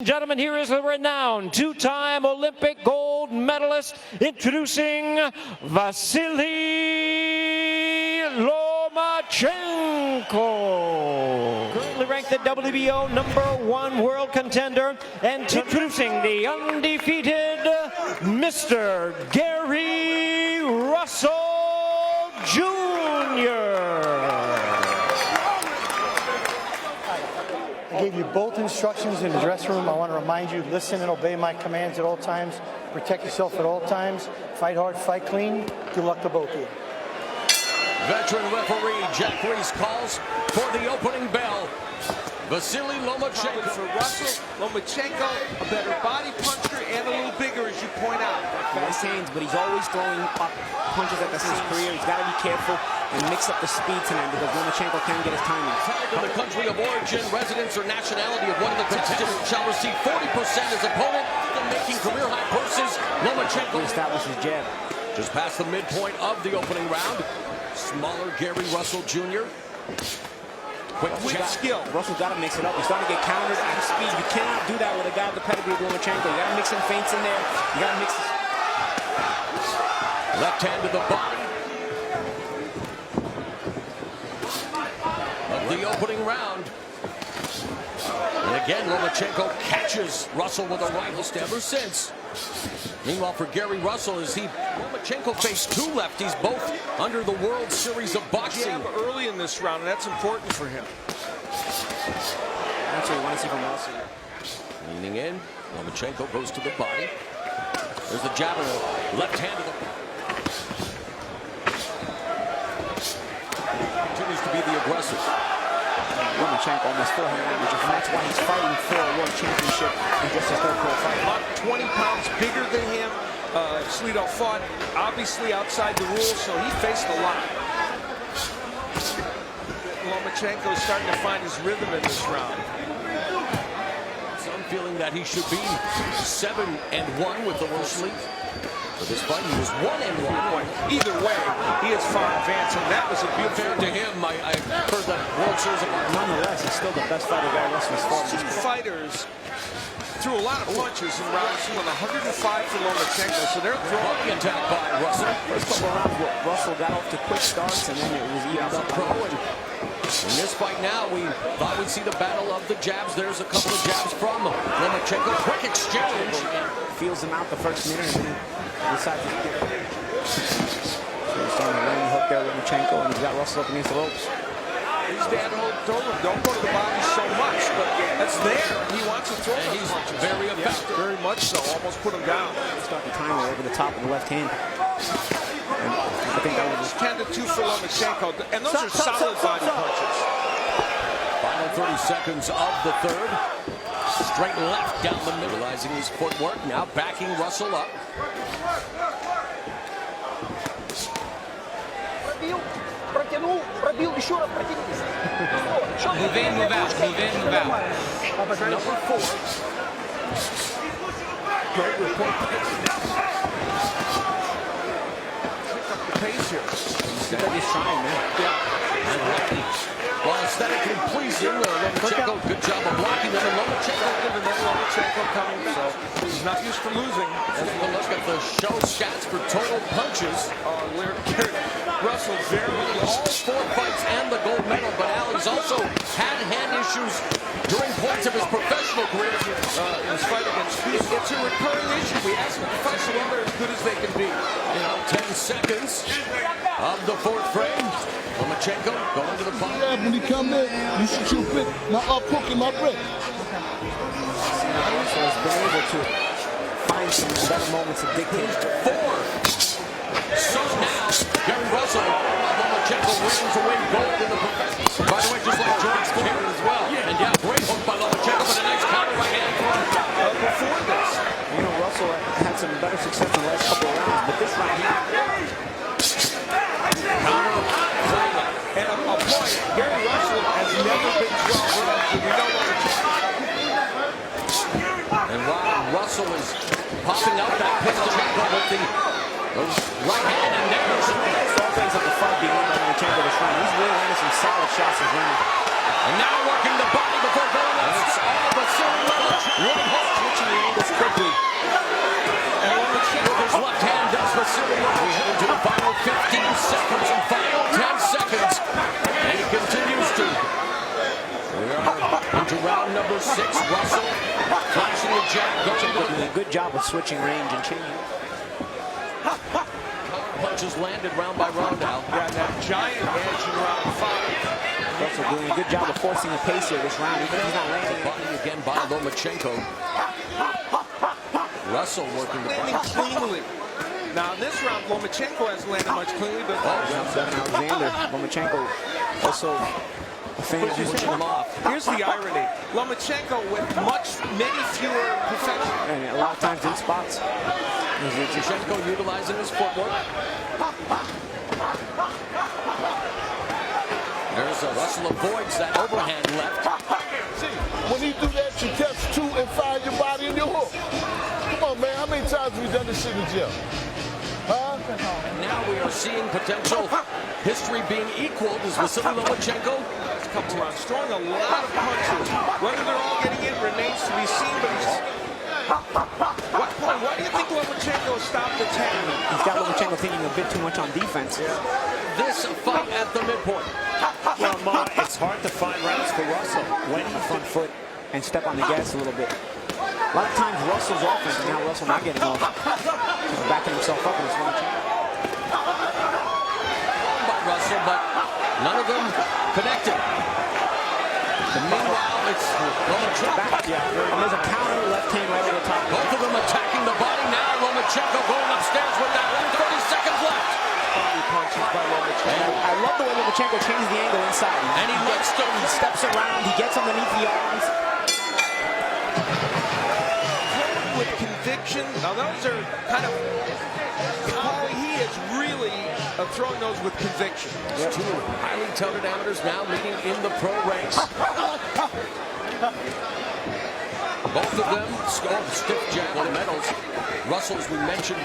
Gentlemen, here is the renowned two-time Olympic gold medalist, introducing Vasyl Lomachenko. Currently ranked the WBO #1 world contender, and introducing the undefeated Mr. Gary Russell Jr. I gave you both instructions in the dressing room. I want to remind you, listen and obey my commands at all times. Protect yourself at all times. Fight hard, fight clean. Good luck to both of you. Veteran referee Jack Reiss calls for the opening bell. Vasyl Lomachenko. For Russell Lomachenko, a better body puncher and a little bigger, as you point out. Fast hands, but he's always throwing up punches at the his career. He's got to be careful and mix up the speed tonight because Lomachenko can get his timing. In the country of origin, residence, or nationality of one of the contestants shall receive 40% as opponent in making career-high purses. Lomachenko Establishes jab. just past the midpoint of the opening round. Smaller Gary Russell Jr. Quick skill. Russell's got to mix it up. He's starting to get countered at speed. You cannot do that with a guy with the pedigree of Lomachenko. You got to mix some feints in there. You got to mix. Left hand to the body of the opening round. And again, Lomachenko catches Russell with a right hook ever since. Meanwhile, for Gary Russell, Lomachenko faced two lefties, both under the World Series of Boxing. Early in this round, and that's important for him. That's what you want to see from Russell. Leaning in, Lomachenko goes to the body. There's the jab and the left hand to the body. Continues to be the aggressor. Lomachenko almost 400 damage, and that's why he's fighting for a world championship in just his third pro fight. About 20 pounds bigger than him. Slido fought obviously outside the rules, so he faced a lot. Lomachenko is starting to find his rhythm in this round. Some feeling that he should be 7-1 with the world sleep. For this fight, he was 1-1. Either way, he is far advanced, and that was a beautiful. Fair to him, I heard that World Series of Boxing. Nonetheless, he's still the best fighter Gary Russell's fought. Two fighters threw a lot of punches in rounds 2 and 105 for Lomachenko, so they're throwing the attack by Russell. First couple rounds, Russell got off to quick starts, and then it was evened up. In this fight now, we thought we'd see the battle of the jabs. There's a couple of jabs from Lomachenko. Quick exchange. Feels him out the first minute, and then decides to get it. So he's starting to land the hook there with Lomachenko, and he's got Russell up against the ropes. He's down to throw him. Don't go to the body so much, but that's there. He wants to throw him. He's very effective. Yes, very much so. Almost put him down. Start the timer over the top of the left hand. And I think that was 10-2 for Lomachenko, and those are solid body punches. Final 30 seconds of the third. Straight left down the middle, utilizing his footwork. Now backing Russell up. Пробил, еще раз противник. Move in, move out, move in, move out. Number 4. Great report. Pace here. He's trying, man. Well, aesthetically pleasing. Lomachenko, good job of blocking them. And Lomachenko coming, so he's not used to losing. Let's take a look at the show stats for total punches. Russell very All 4 fights and the gold medal, but Ali's also had hand issues during points of his professional career. in his fight against Reiss. It's a recurring issue. We ask the professional when they're as good as they can be. 10 seconds of the 4th frame. Lomachenko going to the body. Yeah, when he come in, you should shoot it. My up hook in my brick. So he's been able to find some better moments to dictate. 4. So now, Gary Russell, Lomachenko wins to win gold in the professional. By the way, just like George Clear as well. And yeah, great hook by Lomachenko, but a nice counter right hand from Before this, You know, Russell had some better success in the last couple of rounds, but this right here. and a point, Gary Russell has never been stronger. We know Lomachenko. And while Russell is popping out that pistol with the Right hand, and there's The offense of the fight being won by Lomachenko this round. He's really landing some solid shots this round. and now working the body before going up. It's all Vasyl Lomachenko. One hook, switching the angles quickly. And Lomachenko with his left hand does Vasyl Lomachenko. We head into the final 15 seconds and final 10 seconds. And he continues to. We are into round number 6. Russell flashing the jab, going to Doing a good job of switching range and changing. punches landed round by round now. Yeah, that giant edge in round 5. Russell doing a good job of forcing the pace here this round, even if he's not landing. Body again by Lomachenko. Russell working the Landing cleanly. Now in this round, Lomachenko hasn't landed much cleanly, but Alexander. Lomachenko also a fan of pushing him off. here's the irony. Lomachenko with many fewer perfection. and a lot of times in spots. Lomachenko utilizing his footwork. There's a Russell avoids that overhand left. See, when you do that, you catch 2 and find your body in your hook. Come on, man. How many times have we done this shit in the gym? Huh? And now we are seeing potential history being equaled as Vasyl Lomachenko. A couple rounds, throwing a lot of punches. Whether they're all getting in remains to be seen, but he's... What point? Why do you think Lomachenko stopped the 10? He's got Lomachenko thinking a bit too much on defense. This fight at the midpoint. Well, Ma, it's hard to find rounds for Russell when On the front foot and step on the gas a little bit. A lot of times Russell's offense, and now Russell not getting off. He's backing himself up in his Lomachenko. By Russell, but none of them connected. And meanwhile, it's Lomachenko. Back, yeah. And there's a counter left hand right at the top. Both of them attacking the body. Now Lomachenko going upstairs with that 30 seconds left. Body punches by Lomachenko. I love the way Lomachenko changes the angle inside. And he looks to He steps around, he gets underneath the arms. With conviction. Now those are kind of... Paulie, he is really throwing those with conviction. There's 2 highly touted amateurs now meeting in the pro ranks. Both of them scored stiff jab on the medals. Russell, as we mentioned,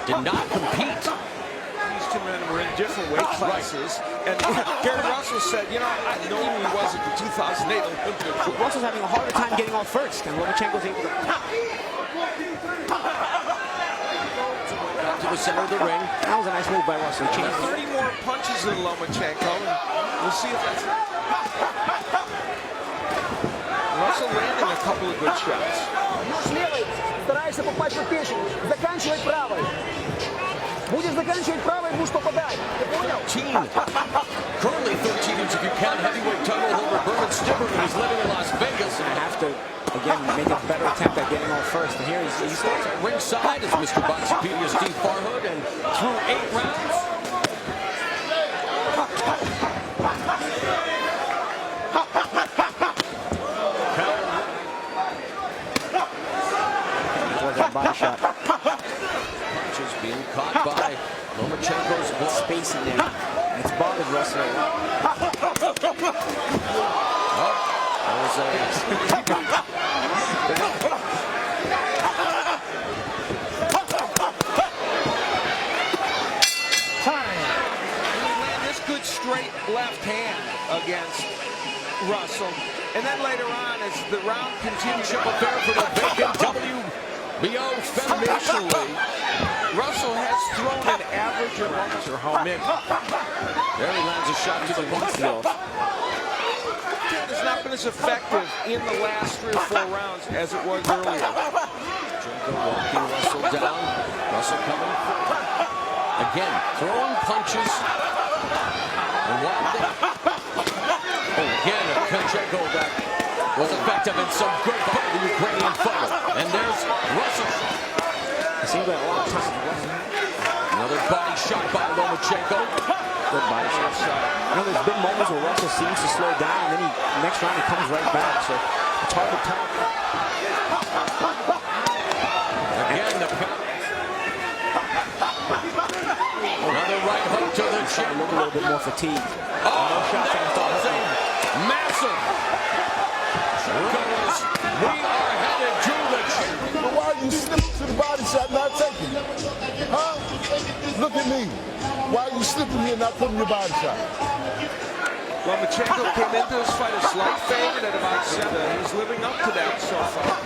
did not compete. These 2 men were in different weight classes. And Gary Russell said, you know, I know he wasn't the 2008 Olympian. Russell's having a harder time getting off first, and Lomachenko's able to... Back to the center of the ring. That was a nice move by Russell. He changed 30 more punches than Lomachenko. And we'll see if that's... Russell landing a couple of good shots. Левой стараешься попасть в печень. Заканчивай правой. Будешь заканчивать правой, будешь попадать. Ты понял? 13. Currently 13 if you count heavyweight title holder Berman Stibber, who's living in Las Vegas. and have to, again, make a better attempt at getting off first. And here he's starts At ringside is Mr. Boxepedia Steve Farhood, and through 8 rounds. that body shot. Punches being caught by Lomachenko's block. Space in there. And it's bothered Russell. Oh, that was Land this good straight left hand against Russell. And then later on, as the round continues, affair for the vacant WBO Featherweight. Russell has thrown an average of or how many. There he lands a shot to the box. Has not been as effective in the last 3 or 4 rounds as it was earlier. Lomachenko walking Russell down. Russell coming forward. Again, throwing punches. And what again, Lomachenko that was effective and so good by the Ukrainian fighter. And there's Russell. It seems like a lot of time. Another body shot by Lomachenko. Good body shot. You know, there's been moments where Russell seems to slow down, and then next round he comes right back. So it's hard to tell. Again, the another right hook to the chin. Look a little bit more fatigued. Oh, no shots on the top. Massive. We are headed to the chin. But why are you slipping to the body shot not taking it? Huh? Look at me. Why are you slipping here and not putting your body shot? Lomachenko came into this fight a slight favorite at about 7. He's living up to that so far.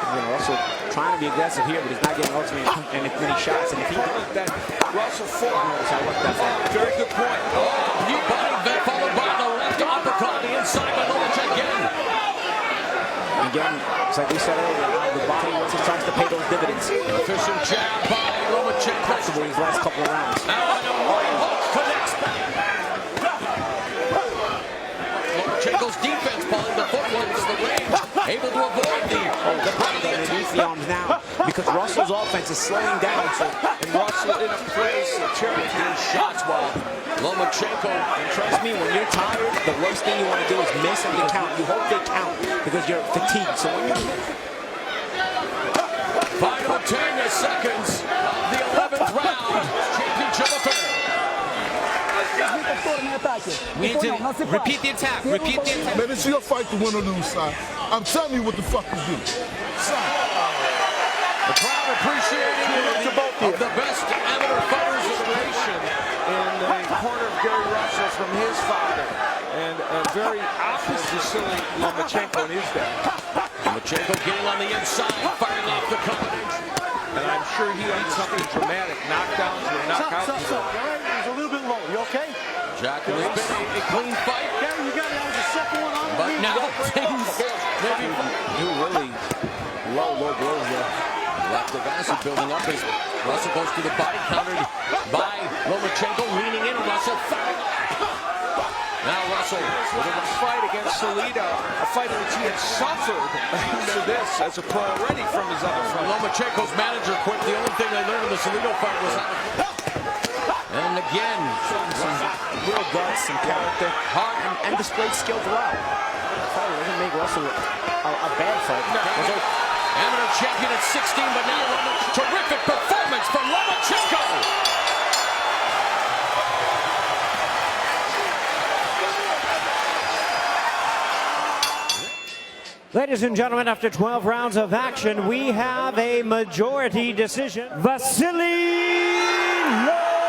Russell trying to be aggressive here, but he's not getting ultimately many shots. And if he does that, Russell fought. Very good point. Knee body bent followed by the left uppercut on the inside by Lomachenko again. Again, it's like we said earlier, the body once it starts to pay those dividends. Efficient jab by Lomachenko. Possible these last couple of rounds. Now on a right hook connects. Lomachenko's defense pulling the footwork to the range, able to avoid the body underneath the arms now because Russell's offense is slowing down. So, and Russell in a place to cherry these shots while Lomachenko. And trust me, when you're tired, the worst thing you want to do is miss and count. You hope they count because you're fatigued. So when you final 10 seconds of the 11th round, championship affair. We need to repeat the attack. Repeat the attack. Man, it's your fight to win or lose, son. I'm telling you what the fuck to do. Son. The crowd appreciating the best amateur fighters of the nation. in the corner of Gary Russell from his father. And a very opposite Vasyl Lomachenko in his day. Lomachenko getting on the inside, firing off the combination. And I'm sure he had something dramatic. Knockdowns or knockouts. He's a little bit low. You okay? Jack, it's been a clean fight. Gary, you got it. That was the second one on the But now things maybe really low blows there. left of Vasyl building up as Russell goes to the body, countered by Lomachenko, leaning in. Russell firing. Now Russell with a fight against Salida, a fight in which he had suffered into this as a pro already from his other fight. Lomachenko's manager quit. The only thing they learned in the Salida fight was how to... And again, some real guts and character, heart, and displayed skill throughout. Probably doesn't make Russell a bad fight. no. Amateur champion at 16, but now terrific performance from Lomachenko. Ladies and gentlemen, after 12 rounds of action, we have a majority decision. Vasyl Lomachenko